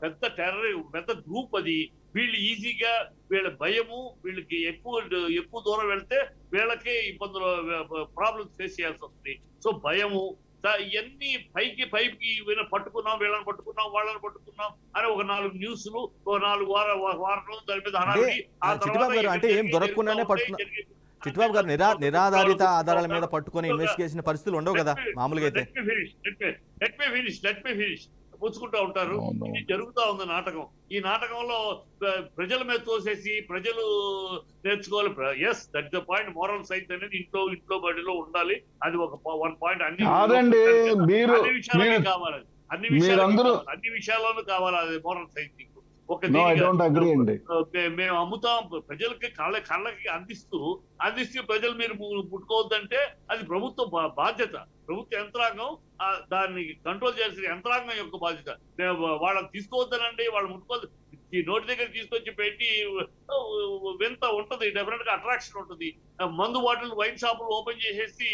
పెద్ద పెద్ద గ్రూప్ అది. వీళ్ళు ఈజీగా వీళ్ళ భయము, వీళ్ళకి ఎక్కువ దూరం వెళ్తే వీళ్ళకి ఇబ్బందులు, ప్రాబ్లమ్స్ ఫేస్ చేయాల్సి వస్తుంది. సో భయము ఇవన్నీ పైకి పట్టుకున్నాం, వీళ్ళని పట్టుకున్నాం, వాళ్ళని పట్టుకున్నాం అని ఒక 4 న్యూస్లు, ఒక 4 వారం రోజులు దాని మీద హడావిడి. ఆ చిట్టిబాబు గారు అంటే ఏం దొరకకుండానే చిట్టిబాబు గారు నిరాధారిత ఆధారాల మీద పట్టుకొని ఇన్వెస్టిగేషన్ పరిస్థితులు ఉండవు కదా మామూలుగా అయితే. లెట్ మీ ఫినిష్ పుచ్చుకుంటూ ఉంటారు. ఇది జరుగుతా ఉంది నాటకం. ఈ నాటకంలో ప్రజల మీద తోసేసి ప్రజలు నేర్చుకోవాలి. Yes, that the point. Moral science అనేది ఇంట్లో బడిలో ఉండాలి. అది ఒక 1 పాయింట్. అన్ని విషయాలకి కావాలి, అన్ని విషయాల్లోనూ కావాలి అది మోరల్ సైన్స్. మేము అమ్ముతాం ప్రజలకి, కళ్ళకి అందిస్తూ ప్రజలు మీరు ముట్టుకోవద్దంటే అది ప్రభుత్వ బాధ్యత. ప్రభుత్వ యంత్రాంగం దాన్ని కంట్రోల్ చేయాల్సిన యంత్రాంగం యొక్క బాధ్యత. వాళ్ళని తీసుకోవద్దనండి, వాళ్ళు ముట్టుకోవద్దు. ఈ నోటి దగ్గర తీసుకొచ్చి పెట్టి వింత ఉంటది, డెఫినెట్ గా అట్రాక్షన్ ఉంటుంది. మందు బాటిల్ వైన్ షాపులు ఓపెన్ చేసేసి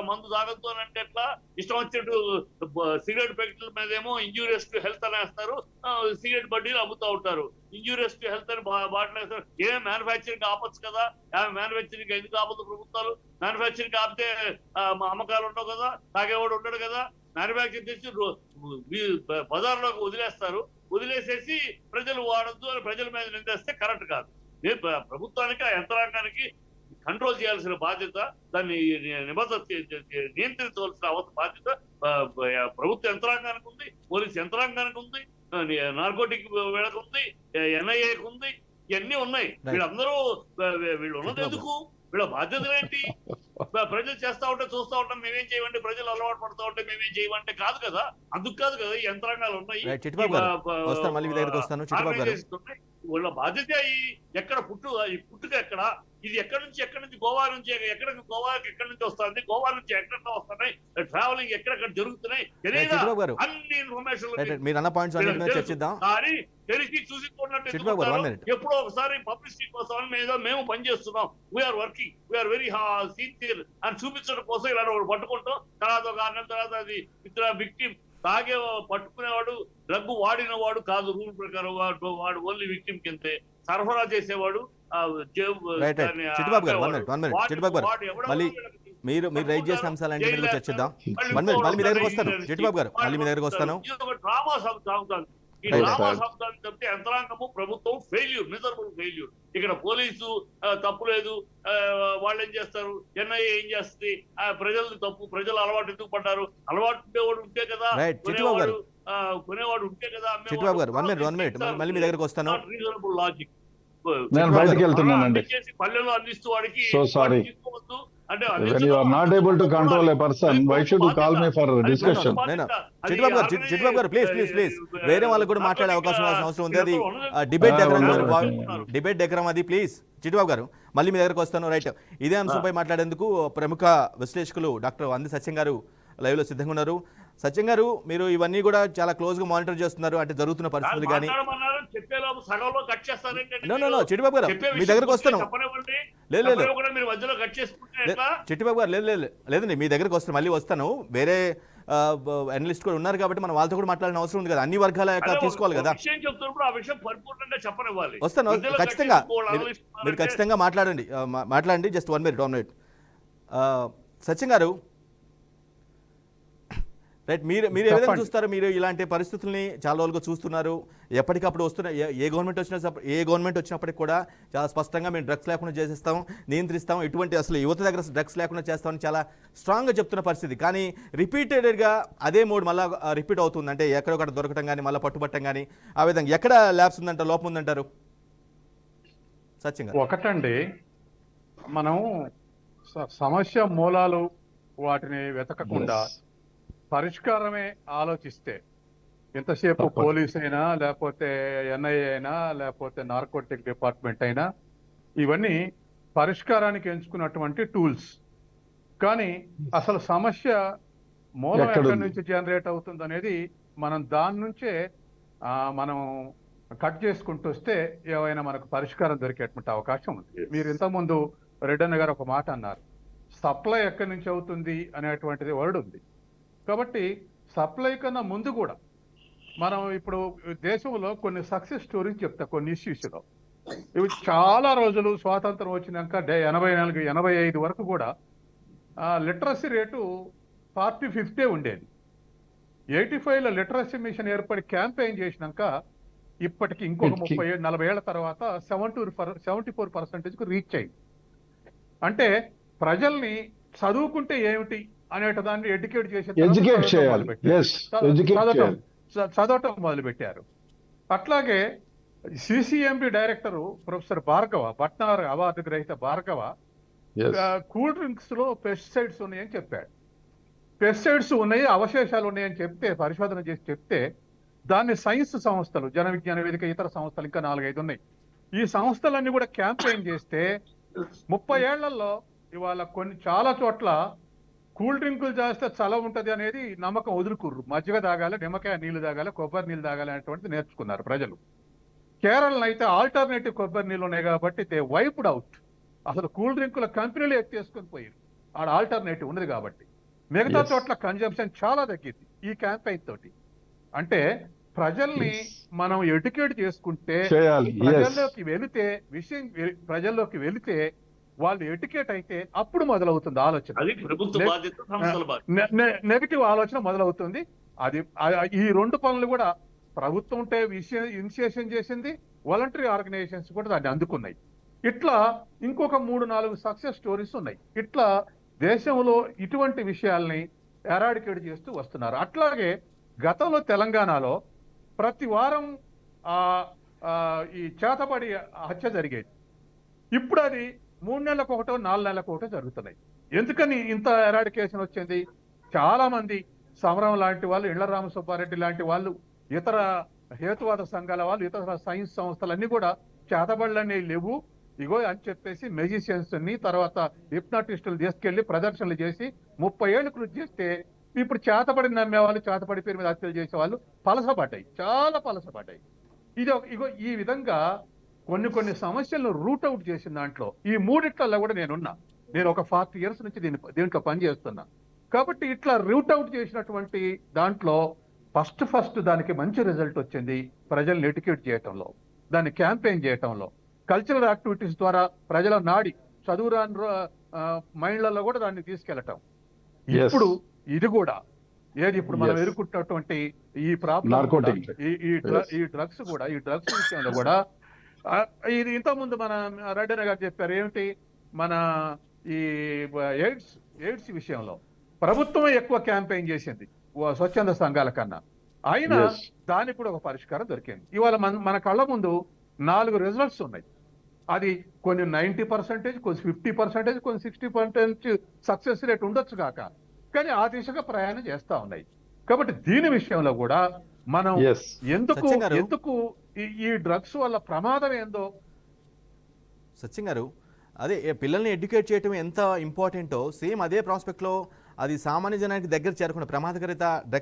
మందు తాగద్దు అని అంటే ఎట్లా? ఇష్టం వచ్చినట్టు సిగరెట్ ప్యాకెట్ల మీద ఏమో ఇంజూరియస్ టు హెల్త్ అనేస్తారు, సిగరెట్ బడ్డీలు అమ్ముతూ ఉంటారు. ఇంజూరియస్ టు హెల్త్ అని బాటిల్ వేస్తారు. మ్యానుఫ్యాక్చరింగ్ ఆపచ్చు కదా? మ్యానుఫ్యాక్చరింగ్ ఎందుకు ఆపదు ప్రభుత్వాలు? మ్యానుఫ్యాక్చరింగ్ ఆపితే అమ్మకాలు ఉండవు కదా, తాగేవాడు ఉండడు కదా. మ్యానుఫ్యాక్చరింగ్ చేసి బజార్లోకి వదిలేసేసి ప్రజలు వాడద్దు అని ప్రజల మీద నిందేస్తే కరెక్ట్ కాదు. ప్రభుత్వానికి, ఆ యంత్రాంగానికి కంట్రోల్ చేయాల్సిన బాధ్యత, దాన్ని నియంత్రించవలసిన బాధ్యత ప్రభుత్వ యంత్రాంగానికి ఉంది, పోలీస్ యంత్రాంగానికి ఉంది, నార్కోటిక్ వీళ్ళకు ఉంది, ఎన్ఐఏకి ఉంది. ఇవన్నీ ఉన్నాయి. వీళ్ళు ఉన్నది ఎందుకు? వీళ్ళ బాధ్యతలు ఏంటి? ప్రజలు చేస్తా ఉంటే చూస్తా ఉంటాం, మేమేం చేయమంటే, ప్రజలు అలవాటు పడుతూ ఉంటే మేమేం చేయమంటే కాదు కదా. అందుకు కాదు కదా ఈ యంత్రాంగాలు ఉన్నాయి. వీళ్ళ బాధ్యత. ఎక్కడ పుట్టుక ఎక్కడ? ఇది ఎక్కడి నుంచి గోవాకి ఎక్కడి నుంచి వస్తుంది, గోవా నుంచి ఎక్కడ వస్తున్నాయి, ట్రావెలింగ్ ఎక్కడెక్కడ జరుగుతున్నాయి, అన్ని ఇన్ఫర్మేషన్ తెలిసి చూసి ఎప్పుడో ఒకసారి పబ్లిసిటీ కోసం మేము పనిచేస్తున్నాం. We're working, we're very sincere అని చూపించడం కోసం ఇలా పట్టుకుంటాం. తర్వాత ఒక 6 నెలల తర్వాత అది విక్టిమ్. తాగే పట్టుకునేవాడు డ్రగ్ వాడిన వాడు కాదు రూల్ ప్రకారం. వాడు ఓన్లీ విక్టిమ్ కిందే. సరఫరా చేసేవాడు మీరు రైజ్ చేసిన అంశాలంటే చర్చిద్దాం. మీ దగ్గరకు వస్తాను చిట్టిబాబు గారు, మళ్ళీ మీ దగ్గరకు వస్తాను. డ్రామా సంస్థాన్ని చెప్తే యంత్రాంగము, ప్రభుత్వం ఫెయిల్యూర్, మిజరబుల్ ఫెయిల్యూర్. ఇక్కడ పోలీసు తప్పు లేదు, వాళ్ళు ఏం చేస్తారు, ఎన్ఐఏ ఏం చేస్తుంది, ప్రజలు తప్పు. ప్రజలు అలవాటు ఎందుకు పడ్డారు? అలవాటు ఉండేవాడు ఉంటే కదా, కొనేవాడు ఉంటే కదా. చిట్టిబాబు గారు 1 మినిట్ మళ్ళీ మీ దగ్గరకు వస్తాను. రీజనబుల్ లాజిక్ నేను బయటికి వెళ్తున్నానండి. పల్లెలో అందిస్తూ వాడికి so sorry. When you are not able to control a person, why should you call me for discussion? Chittibabu గారు ప్లీజ్ వేరే వాళ్ళకి కూడా మాట్లాడే అవకాశం ఉంది. అది డిబేట్ డెకరం అది. ప్లీజ్ చిట్టిబాబు గారు మళ్ళీ మీ దగ్గరకు వస్తాను. రైట్, ఇదే అంశంపై మాట్లాడేందుకు ప్రముఖ విశ్లేషకులు డాక్టర్ వంది సత్యం గారు లైవ్ లో సిద్ధంగా ఉన్నారు. సత్యం గారు, మీరు ఇవన్నీ కూడా చాలా క్లోజ్ గా మానిటర్ చేస్తున్నారు, అంటే జరుగుతున్న పరిస్థితులు కానీ. చిట్టిబాబు గారు మీ దగ్గరకు వస్తాను. చిట్టిబాబు గారు లేదండి, మీ దగ్గరకు వస్తాను, మళ్ళీ వస్తాను. వేరే అనలిస్ట్ కూడా ఉన్నారు కాబట్టి మనం వాళ్ళతో కూడా మాట్లాడిన అవసరం ఉంది కదా. అన్ని వర్గాల తీసుకోవాలి కదా. వస్తాను ఖచ్చితంగా. మీరు ఖచ్చితంగా మాట్లాడండి. Just 1 minute. సత్యం గారు, రైట్, మీరు ఏ విధంగా చూస్తారు? మీరు ఇలాంటి పరిస్థితుల్ని చాలా రోజులుగా చూస్తున్నారు. ఎప్పటికప్పుడు వస్తున్న ఏ గవర్నమెంట్ వచ్చినప్పటికి కూడా చాలా స్పష్టంగా మేము డ్రగ్స్ లేకుండా చేసేస్తాం, నియంత్రిస్తాం, ఎటువంటి అసలు యువత దగ్గర డ్రగ్స్ లేకుండా చేస్తామని చాలా స్ట్రాంగ్గా చెప్తున్న పరిస్థితి. కానీ రిపీటెడ్గా అదే మోడ్ మళ్ళీ రిపీట్ అవుతుంది. అంటే ఎక్కడొక్కడ దొరకటం కానీ, మళ్ళీ పట్టుబట్టం కానీ, ఆ విధంగా ఎక్కడ ల్యాబ్స్ ఉందంటారు, లోపం ఉందంటారు? సత్యంగా ఒకటండి, మనం సమస్య మూలాలు వాటిని వెతకకుండా పరిష్కారమే ఆలోచిస్తే, ఎంతసేపు పోలీస్ అయినా, లేకపోతే ఎన్ఐఏ అయినా, లేకపోతే నార్కోటిక్ డిపార్ట్మెంట్ అయినా, ఇవన్నీ పరిష్కారానికి ఎంచుకున్నటువంటి టూల్స్. కానీ అసలు సమస్య మూలం ఎక్కడి నుంచి జనరేట్ అవుతుంది అనేది మనం దాని నుంచే మనం కట్ చేసుకుంటూ వస్తే ఏవైనా మనకు పరిష్కారం దొరికేటువంటి అవకాశం ఉంది. మీరు ఇంతకుముందు రెడ్డన్న గారు ఒక మాట అన్నారు, సప్లై ఎక్కడి నుంచి అవుతుంది అనేటువంటిది వర్డ్ ఉంది. కాబట్టి సప్లై కన్నా ముందు కూడా మనం ఇప్పుడు దేశంలో కొన్ని సక్సెస్ స్టోరీస్ చెప్తా కొన్ని ఇష్యూస్లో. ఇవి చాలా రోజులు స్వాతంత్రం వచ్చినాక 84, 85 వరకు కూడా లిటరసీ రేటు 45 ఉండేది. 85లో లిటరసీ మిషన్ ఏర్పడి క్యాంపెయిన్ చేసినాక ఇప్పటికి ఇంకొక 40 ఏళ్ల తర్వాత 74% రీచ్ అయింది. అంటే ప్రజల్ని చదువుకుంటే ఏమిటి అనేట దాన్ని ఎడ్యుకేట్ చేసే ఎడ్యుకేట్ చేయాలి. Yes, educate చేయాలి. చదవటం మొదలు పెట్టారు. అట్లాగే CCMB director professor Bhargava, Bhatnagar award గ్రహీత భార్గవ Yes. కూల్ డ్రింక్స్ లో పెస్టిసైడ్స్ ఉన్నాయని చెప్పాడు. పెస్టిసైడ్స్ ఉన్నాయి, అవశేషాలు ఉన్నాయని చెప్తే, పరిశోధన చేసి చెప్తే, దాన్ని సైన్స్ సంస్థలు, జన విజ్ఞాన వేదిక, ఇతర సంస్థలు ఇంకా 4-5 ఉన్నాయి, ఈ సంస్థలన్నీ కూడా క్యాంపెయిన్ చేస్తే 30 ఏళ్లలో ఇవాళ చాలా చోట్ల కూల్ డ్రింకులు చేస్తే చలవ ఉంటది అనేది నమ్మకం వదులుకుర్రు. మజ్జిగ తాగాలి, నిమ్మకాయ నీళ్లు తాగాలి, కొబ్బరి నీళ్ళు తాగాలి అనేటువంటిది నేర్చుకున్నారు ప్రజలు. కేరళలో అయితే ఆల్టర్నేటివ్ కొబ్బరి నీళ్ళు ఉన్నాయి కాబట్టి దే వైప్డ్ అవుట్. అసలు కూల్ డ్రింకుల కంపెనీలు ఎత్తేసుకొని పోయారు, ఆడ ఆల్టర్నేటివ్ ఉన్నది కాబట్టి. మిగతా Yes. చోట్ల కన్జంప్షన్ చాలా తగ్గింది ఈ క్యాంపెయిన్ తోటి. అంటే ప్రజల్ని Yes. మనం ఎడ్యుకేట్ చేసుకుంటే, చేయాలి. Yes. ప్రజల్లోకి వెళితే వాళ్ళు ఎడ్యుకేట్ అయితే అప్పుడు మొదలవుతుంది ఆలోచన. అది ప్రభుత్వ బాధ్యత, సంస్థల బాధ్యత. నెగిటివ్ ఆలోచన మొదలవుతుంది. అది ఈ 2 పనులు కూడా ప్రభుత్వం ఉంటే ఇనిషియేషన్ చేసింది, వాలంటరీ ఆర్గనైజేషన్స్ కూడా దాన్ని అందుకున్నాయి. ఇట్లా ఇంకొక 3-4 సక్సెస్ స్టోరీస్ ఉన్నాయి. ఇట్లా దేశంలో ఇటువంటి విషయాల్ని ఎరాడికేట్ చేస్తూ వస్తున్నారు. అట్లాగే గతంలో తెలంగాణలో ప్రతి వారం ఈ చేతబడి హత్య జరిగేది. ఇప్పుడు అది 3 నెలలకొకటో 4 నెలలకొకటో జరుగుతున్నాయి. ఎందుకని ఇంత ఎరాడికేషన్ వచ్చింది? చాలా మంది సమరం లాంటి వాళ్ళు, ఇళ్ల రామసుబ్బారెడ్డి లాంటి వాళ్ళు, ఇతర హేతువాద సంఘాల వాళ్ళు, ఇతర సైన్స్ సంస్థలన్నీ కూడా చేతబడులన్నీ లేవు ఇగో అని చెప్పేసి మెజిషియన్స్ ని, తర్వాత హిప్నాటిస్టులు తీసుకెళ్లి ప్రదర్శనలు చేసి 30 ఏళ్ళు కృషి చేస్తే ఇప్పుడు చేతబడి నమ్మేవాళ్ళు, చేతబడి పేరు మీద హత్యలు చేసేవాళ్ళు పలసపడ్డాయి, చాలా పలసపడ్డాయి. ఇగో ఈ విధంగా కొన్ని సమస్యలను రూట్ అవుట్ చేసిన దాంట్లో ఈ 3 కూడా నేను ఒక 40 years నుంచి దీంట్లో పనిచేస్తున్నా. కాబట్టి ఇట్లా రూట్ అవుట్ చేసినటువంటి దాంట్లో ఫస్ట్ దానికి మంచి రిజల్ట్ వచ్చింది ప్రజల్ని ఎడ్యుకేట్ చేయటంలో, దాన్ని క్యాంపెయిన్ చేయటంలో, కల్చరల్ యాక్టివిటీస్ ద్వారా ప్రజల నాడి చదువురాని మైండ్లలో కూడా దాన్ని తీసుకెళ్లటం. Yes. ఇప్పుడు ఇది కూడా ఇప్పుడు మనం Yes. ఎదుర్కొంటున్నటువంటి ఈ ప్రాబ్లం, Narcotic. ఈ డ్రగ్స్ విషయంలో కూడా ఇది ఇంతకుముందు మన రెడ్డి గారు చెప్పారు ఏమిటి, మన ఈ ఎయిడ్స్ విషయంలో ప్రభుత్వమే ఎక్కువ క్యాంపెయిన్ చేసింది స్వచ్ఛంద సంఘాల కన్నా. అయినా Yes. దానికి కూడా ఒక పరిష్కారం దొరికింది. ఇవాళ మన కళ్ళ ముందు 4 రిజల్ట్స్ ఉన్నాయి. అది కొన్ని 90%, కొన్ని 50%, కొన్ని 60% సక్సెస్ రేట్ ఉండొచ్చు కాక, కానీ ఆ దిశగా ప్రయాణం చేస్తా ఉన్నాయి. కాబట్టి దీని విషయంలో కూడా మనం Yes. సత్యం గారు. ఎందుకు ఈ డ్రగ్స్ వల్ల ప్రమాదం ఏందో. సత్యం గారు, అదే పిల్లల్ని ఎడ్యుకేట్ చేయటం ఎంత ఇంపార్టెంటో సేమ్ అదే ప్రాస్పెక్ట్లో అది సామాన్య జనానికి దగ్గర చేరుకున్న ప్రమాదకరత డ్రగ్స్